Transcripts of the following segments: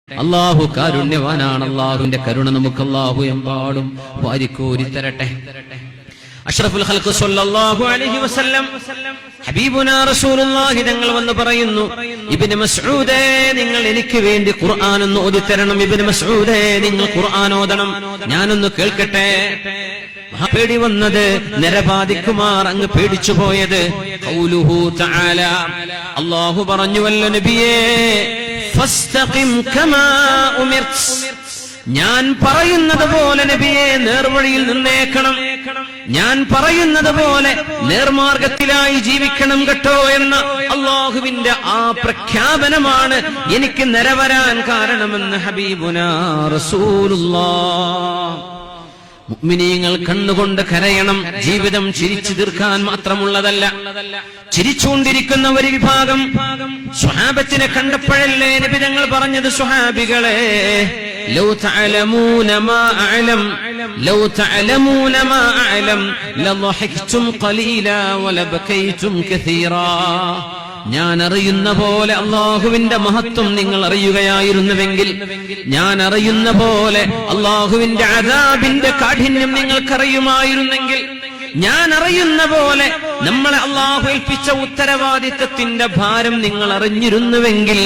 അല്ലാഹു കാരുണ്യവാനാണ്. അല്ലാഹുവിന്റെ കരുണ നമുക്ക് അല്ലാഹു എമ്പാടും വാരിക്കോരി തരട്ടെ. അഷ്റഫുൽ ഖൽഖ് സ്വല്ലല്ലാഹു അലൈഹി വസല്ലം ഹബീബുനാ റസൂലുള്ളാഹി തങ്ങൾ വന്ന് പറയുന്നു, ഇബ്നു മസ്ഊദേ, നിങ്ങൾ എനിക്ക് വേണ്ടി ഖുർആൻ ഒന്ന് ഓതിത്തരണം. ഇബ്നു മസ്ഊദേ, നിങ്ങൾ ഖുർആൻ ഓതണം, ഞാനൊന്ന് കേൾക്കട്ടെ. പേടി വന്നത് നരബാധിക്കുമാർ അങ്ങ് പേടിച്ചു പോയത്. ഖൗലുഹു തആല, അല്ലാഹു പറഞ്ഞുവല്ലോ നബിയേ, ഫസ്തഖിം കമാ ഉമിർത്, ഞാൻ പറയുന്നത് പോലെ നബിയെ നേർവഴിയിൽ നിന്നേക്കണം, ഞാൻ പറയുന്നത് പോലെ നേർമാർഗത്തിലായി ജീവിക്കണം കേട്ടോ എന്ന അല്ലാഹുവിന്റെ ആ പ്രഖ്യാപനമാണ് എനിക്ക് നരവരാൻ കാരണമെന്ന് ഹബീബുനാ റസൂലുള്ളാഹ്. മുഅ്മിനീങ്ങൾ കണ്ണുകൊണ്ട് കരയണം. ജീവിതം ചിരിച്ചു തീർക്കാൻ മാത്രമുള്ളതല്ല. ചിരിച്ചുകൊണ്ടിരിക്കുന്ന ഒരു വിഭാഗം സ്വഹാബത്തിനെ കണ്ടപ്പോഴല്ലേ നബി തങ്ങൾ പറഞ്ഞത്, സ്വഹാബികളെ, ലൗ തഅലമൂന മാ അഅലം ലൗ തഅലമൂന മാ അഅലം ലളഹിഖ്തും ഖലീലാ വലബകൈതും കസീറാ. ഞാൻ അറിയുന്ന പോലെ അള്ളാഹുവിന്റെ മഹത്വം നിങ്ങൾ അറിയുകയായിരുന്നുവെങ്കിൽ, ഞാൻ അറിയുന്ന പോലെ അള്ളാഹുവിന്റെ അദാബിന്റെ കാഠിന്യം നിങ്ങൾക്കറിയുമായിരുന്നെങ്കിൽ, ഞാൻ അറിയുന്ന പോലെ നമ്മളെ അള്ളാഹു ഏൽപ്പിച്ച ഉത്തരവാദിത്തത്തിന്റെ ഭാരം നിങ്ങൾ അറിഞ്ഞിരുന്നുവെങ്കിൽ,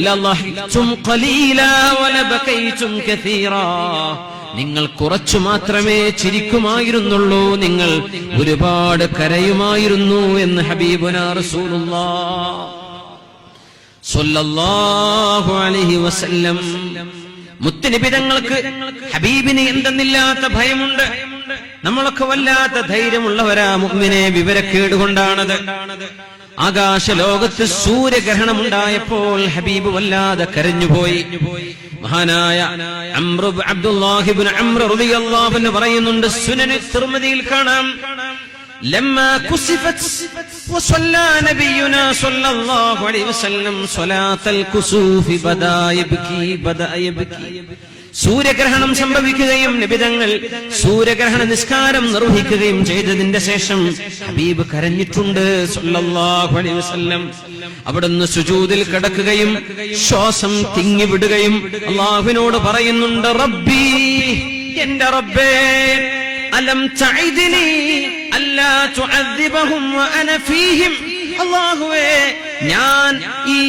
ലളഹിഖ്തും ഖലീലാ വലബകൈതും കസീറാ, നിങ്ങൾ കുറച്ചു മാത്രമേ ചിരിക്കുമായിരുന്നുള്ളൂ, നിങ്ങൾ ഒരുപാട് കരയുമായിരുന്നു എന്ന് ഹബീബുനാ റസൂലുള്ളാഹ് സ്വല്ലല്ലാഹു അലൈഹി വസല്ലം. മുത്തുനബി തങ്ങൾക്ക് ഹബീബിന് എന്തെന്നില്ലാത്ത ഭയമുണ്ട്. നമ്മളൊക്കെ വല്ലാത്ത ധൈര്യമുള്ളവരാ മുഅ്മിനെ, വിവരക്കേട് കൊണ്ടാണത്. ആകാശ ലോകത്ത് സൂര്യഗ്രഹണമുണ്ടായപ്പോൾ ഹബീബ് വല്ലാതെ കരഞ്ഞുപോയി. മഹാനായ അബ്ദുല്ലാഹി ഇബ്നു അംർ റളിയല്ലാഹു അൻഹു പറയുന്നുണ്ട്, സുനന് തിർമിദിയിൽ കാണാം, ലമ്മാ കുസിഫത് വസല്ല നബിയുനാ സ്വല്ലല്ലാഹു അലൈഹി വസല്ലം സ്വലാത്തൽ കുസൂഫി ബദാ യബ്കി. സൂര്യഗ്രഹണം സംഭവിക്കുകയും നബിതങ്ങൾ സൂര്യഗ്രഹണ നിസ്കാരം നിർവഹിക്കുകയും ചെയ്തതിന്റെ ശേഷം ഹബീബ് കരഞ്ഞിട്ടുണ്ട് സ്വല്ലല്ലാഹു അലൈഹി വസല്ലം. അവിടുന്ന് സുജൂദിൽ കിടക്കുകയും ശ്വാസം തിങ്ങിവിടുകയും അല്ലാഹുവിനോട് പറയുന്നുണ്ട്, റബ്ബി, എന്റെ റബ്ബേ, അലം തഅദിനി അല്ലാ തുഅദ്ദിബഹും വഅന ഫീഹിം. അല്ലാഹുവേ, ഞാൻ ഈ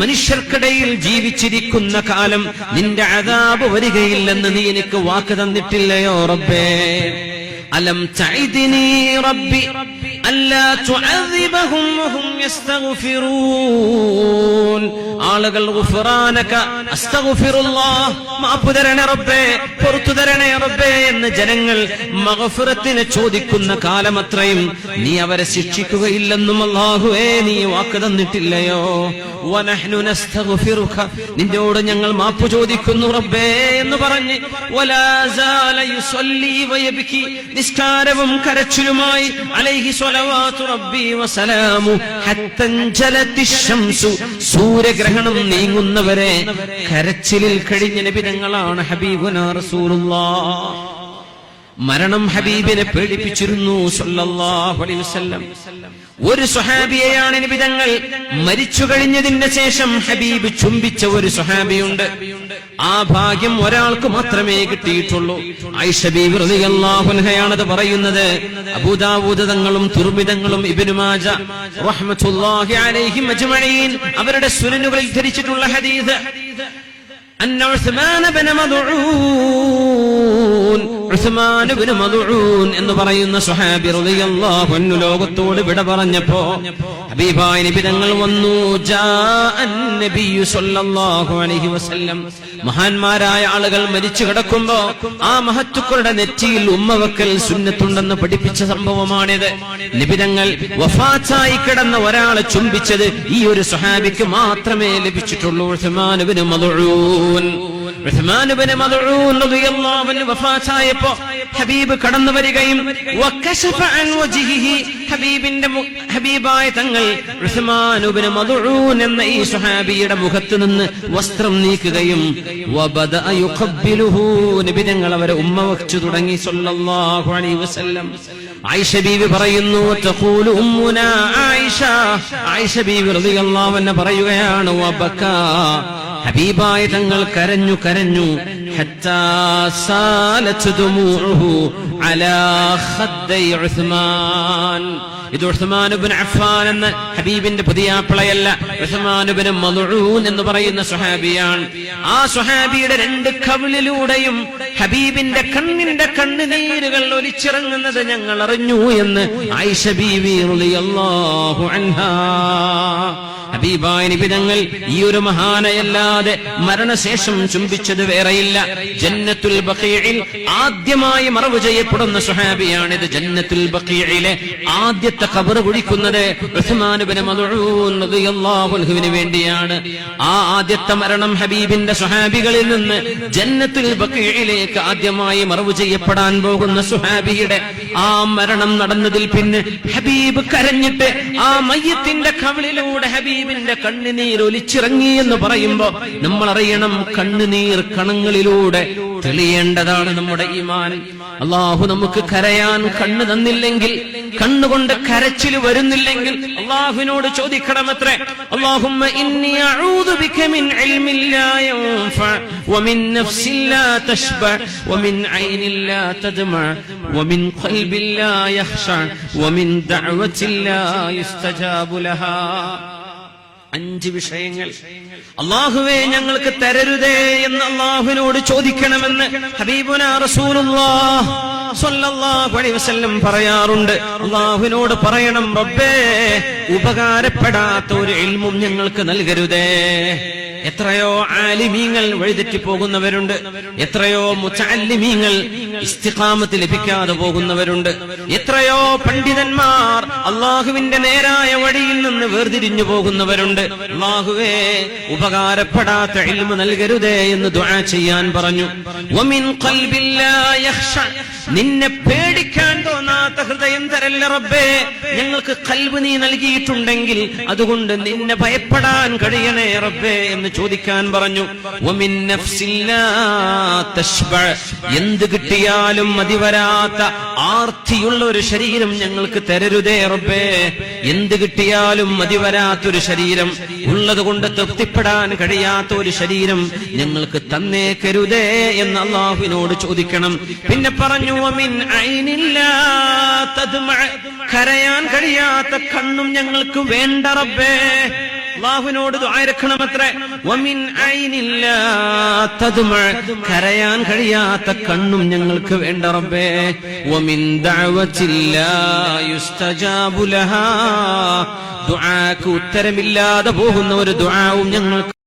മനുഷ്യർക്കിടയിൽ ജീവിച്ചിരിക്കുന്ന കാലം നിന്റെ അദാബ് വരികയില്ലെന്ന് നീ എനിക്ക് വാക്ക് തന്നിട്ടില്ലയോ റബ്ബേ. അലം തഅദിനി റബ്ബി അല്ലാ തുഅദ്ദിബഹും വഹും യസ്തഗ്ഫിറൂൻ. ആളുകൾ ഗുഫ്റാനക അസ്തഗ്ഫിറുല്ലാഹ്, മാപ്പ് തരണേ റബ്ബേ, പുറത്തു തരണേ റബ്ബേ എന്ന് ജനങ്ങൾ മഗ്ഫിറത്തിനെ ചോദിക്കുന്ന കാലമത്രയും നീ അവരെ ശിക്ഷിക്കുകയില്ലെന്നും അല്ലാഹുവേ നീ വാക്ക് തന്നിട്ടില്ലയോ. വനഹ്നു നസ്തഗ്ഫിറുക, നിന്നോട് ഞങ്ങൾ മാപ്പ് ചോദിക്കുന്നു റബ്ബേ എന്ന് പറഞ്ഞ് വലാ സാല യുസല്ലി വയബ്കി, നിസ്കാരവും കരച്ചിലുമായി അലൈഹി സ്വലവാതു റബ്ബി വസലാമു ഹത്തൻജലത്തി ശംസു, സൂര്യഗ്രഹണം നീങ്ങുന്നവരെ കരച്ചിലിൽ കഴിഞ്ഞ നബി തങ്ങളാണ് ഹബീബുനാ റസൂലുള്ളാഹ്. മരണം ഹബീബിനെ പേടിപ്പിച്ചിരുന്നു സ്വല്ലല്ലാഹു അലൈഹി വസല്ലം. ഒരു സ്വഹാബിയെയാണ് നബി തങ്ങൾ മരിച്ചു കഴിഞ്ഞതിന്റെ ശേഷം ഹബീബ് ചുംബിച്ച ഒരു സ്വഹാബിയുണ്ട്. ആ ഭാഗ്യം ഒരാൾക്ക് മാത്രമേ കിട്ടിയിട്ടുള്ളൂ. ആയിഷ ബീവി റളിയല്ലാഹു അൻഹയാണത് പറയുന്നത്. അബൂദാവൂദ് തങ്ങളും തുർമിദങ്ങളും ഇബ്നു മാജ റഹ്മത്തുള്ളാഹി അലൈഹിം അജ്മഈൻ അവരുടെ സുനനുകളിൽ ധരിച്ചിട്ടുള്ള ഹദീസ്, അന്ന ഉസ്മാൻ ഇബ്നു മദ്ഊൻ, ഉസ്മാൻ ഇബ്നു മദ്ഊൻ എന്ന് പറയുന്ന സ്വഹാബി റളിയല്ലാഹു അൻഹു ലോകത്തോട് വിട പറഞ്ഞപ്പോ ഹബീബായ നബി തങ്ങൾ വന്നു. ജാഅൻ നബിയ്യു സ്വല്ലല്ലാഹു അലൈഹി വസല്ലം. മഹാന്മാരായ ആളുകൾ മരിച്ചു കിടക്കുമ്പോ ആ മഹത്തുക്കളുടെ നെറ്റിയിൽ ഉമ്മ വെക്കൽ സുന്നത്തുണ്ടെന്ന് പഠിപ്പിച്ച സംഭവമാണിത്. നബി തങ്ങൾ വഫാത്തായി കിടന്ന ഒരാളെ ചുംബിച്ചത് ഈ ഒരു സ്വഹാബിക്ക് മാത്രമേ ലഭിച്ചിട്ടുള്ളൂ. ഉസ്മാൻ ഇബ്നു മദ്ഊൻ റളിയല്ലാഹു അൻഹു വഫാത്തായപ്പോ ഹബീബ് കടന്നു വരികയും വകശഫ അൻ വജ്ഹിഹി, ഹബീബായ തങ്ങൾ ഉസ്മാൻ ഇബ്നു മദ്ഊൻ എന്ന ഈ സ്വഹാബിയുടെ മുഖത്ത് നിന്ന് വസ്ത്രം നീക്കുകയും വബദഅ യുഖബ്ബിലുഹു, നബി തങ്ങൾ അവരെ ഉമ്മ വച്ചു തുടങ്ങി സ്വല്ലല്ലാഹു അലൈഹി വസല്ലം. ആയിഷ ബീവി പറയുന്നു, തഖൂലു ഉമ്മുനാ ആയിഷ, ആയിഷ ബീവി റളിയല്ലാഹു അൻഹ പറയുകയാണ്, വബകാ ഹബീബായ തങ്ങൾ കരഞ്ഞു കരഞ്ഞു ഹത്താ സാലത് ദുമൂഉഹു അലാ ഖദ്ദൈ ഉസ്മാൻ. ഇത് ഉസ്മാൻ ഇബ്നു അഫ്ഫാൻ എന്ന ഹബീബിന്റെ പുതിയാപ്പിളയല്ല, ഉസ്മാൻ ഇബ്നു മദ്ഊൻ എന്ന് പറയുന്ന സ്വഹാബിയാണ്. ആ സ്വഹാബിയുടെ രണ്ട് കവിളിലൂടെയും ഹബീബിന്റെ കണ്ണിന്റെ കണ്ണുനീരുകൾ ഒലിച്ചിറങ്ങുന്നത് ഞങ്ങൾ അറിഞ്ഞു എന്ന് ആയിഷ ബീവി റളിയല്ലാഹു അൻഹാ. ഹബീബായ നബി തങ്ങൾ ഈ ഒരു മഹാനയല്ലാതെ മരണശേഷം ചുംബിച്ചത് വേറെയില്ല. ജന്നത്തുൽ ബഖീഇൽ ആദ്യമായി മറവ് ചെയ്യപ്പെടുന്ന സ്വഹാബിയാണിത്. ജന്നത്തുൽ ബഖീഇലെ ആദ്യത്തെ ഖബർ കുഴിക്കുന്നത് ഉസ്മാൻ ഇബ്നു മദ്ഊൻ റളിയല്ലാഹു അൻഹുവിന് വേണ്ടിയാണ്. ആ ആദ്യത്തെ മരണം ഹബീബിന്റെ സ്വഹാബികളിൽ നിന്ന് ജന്നത്തുൽ ബഖീഇലേക്ക് ആദ്യമായി മറവ് ചെയ്യപ്പെടാൻ പോകുന്ന സ്വഹാബിയുടെ ആ മരണം നടന്നതിൽ പിന്നെ ഹബീബ് കരഞ്ഞിട്ട് ആ മയ്യത്തിന്റെ കവിളിലൂടെ ഹബീബിന്റെ കണ്ണുനീർ ഒലിച്ചിറങ്ങി എന്ന് പറയുമ്പോ നമ്മൾ അറിയണം, കണ്ണുനീർ കണങ്ങളിലൂടെ തെളിയേണ്ടതാണ് നമ്മുടെ ഈമാൻ. അല്ലാഹു നമുക്ക് കരയാൻ കണ്ണ് തന്നില്ലെങ്കിൽ, കണ്ണുകൊണ്ട് കരച്ചിൽ വരുന്നില്ലെങ്കിൽ അല്ലാഹുവിനോട് ചോദിക്കണമത്രേ, അല്ലാഹുമ്മ ഇന്നി അഊദു ബിക മിൻ ഇൽമിൻ ലാ യൻഫഅ വമിൻ നഫ്സിൻ ലാ തശ്ബഅ വമിൻ ഐനിൻ ലാ തദ്മഅ വമിൻ ഖൽബിൻ ലാ യഖ്ശഅ വമിൻ ദഅവത്തിൻ ലാ യുസ്തജാബു ലഹാ. 5 വിഷയങ്ങൾ അല്ലാഹുവേ ഞങ്ങൾക്ക് തരരുതേ എന്ന് അല്ലാഹുവിനോട് ചോദിക്കണമെന്ന് ഹബീബുനാ റസൂലുള്ളാഹ് സ്വല്ലല്ലാഹു അലൈഹി വസല്ലം പറയാറുണ്ട്. അല്ലാഹുവിനോട് പറയണം, റബ്ബേ ഉപകാരപ്പെടാത്ത ഒരു ഇൽമും ഞങ്ങൾക്ക് നൽകരുതേ. എത്രയോ ആലിമീങ്ങൾ വഴിതെറ്റി പോകുന്നവരുണ്ട്, എത്രയോ മുതഅല്ലിമീങ്ങൾ ഇസ്തിഖാമത്ത് ലഭിക്കാതെ പോകുന്നവരുണ്ട്, എത്രയോ പണ്ഡിതന്മാർ അല്ലാഹുവിന്റെ നേരായ വഴിയിൽ നിന്ന് വേർതിരിഞ്ഞു പോകുന്നവരുണ്ട്. അല്ലാഹുവേ ഉപകാരപ്പെടാത്ത ഇൽമു നൽകരുതേ എന്ന് ദുആ ചെയ്യാൻ പറഞ്ഞു. വമിൻ ഖൽബിൻ ലാ യഖ്ശ, നിന്നെ പേടിക്കാൻ തോന്നാത്ത ഹൃദയം തരല്ല റബ്ബേ. ഞങ്ങൾക്ക് ഖൽബ് നീ നൽകിയിട്ടുണ്ടെങ്കിൽ അതുകൊണ്ട് നിന്നെ ഭയപ്പെടാൻ കഴിയണേ റബ്ബേ എന്ന് ചോദിക്കാൻ പറഞ്ഞു. വമിൻ നഫ്സിൻ ലാ തശ്ബഅ, എന്ത് കിട്ടിയാലും മതിവരാത്ത ആർത്തിയുള്ള ഒരു ശരീരം ഞങ്ങൾക്ക് തരരുതേ റബ്ബേ. എന്ത് കിട്ടിയാലും മതിവരാത്തൊരു ശരീരം, ഉള്ളത് കൊണ്ട് തൃപ്തിപ്പെടാൻ കഴിയാത്ത ഒരു ശരീരം ഞങ്ങൾക്ക് തന്നേക്കരുതേ എന്ന് അല്ലാഹുവിനോട് ചോദിക്കണം. പിന്നെ പറഞ്ഞു, വമിൻ ഐനിൻ ലാ തദ്മഅ, കരയാൻ കഴിയാത്ത കണ്ണും ഞങ്ങൾക്ക് വേണ്ട റബ്ബേ. അല്ലാഹുവിനോട് ദുആ ഇറക്കണമത്രേ. വമിൻ ഐനിൻ ലാ തദ്മഅ, കരയാൻ കഴിയാത്ത കണ്ണും ഞങ്ങൾക്ക് വേണ്ട റബ്ബേ. വമിൻ ദഅവത്തിൻ ലാ യുസ്തജാബു ലഹാ, ദുആക്ക് ഉത്തരമില്ലാതെ പോകുന്ന ഒരു ദുആവും ഞങ്ങൾക്ക്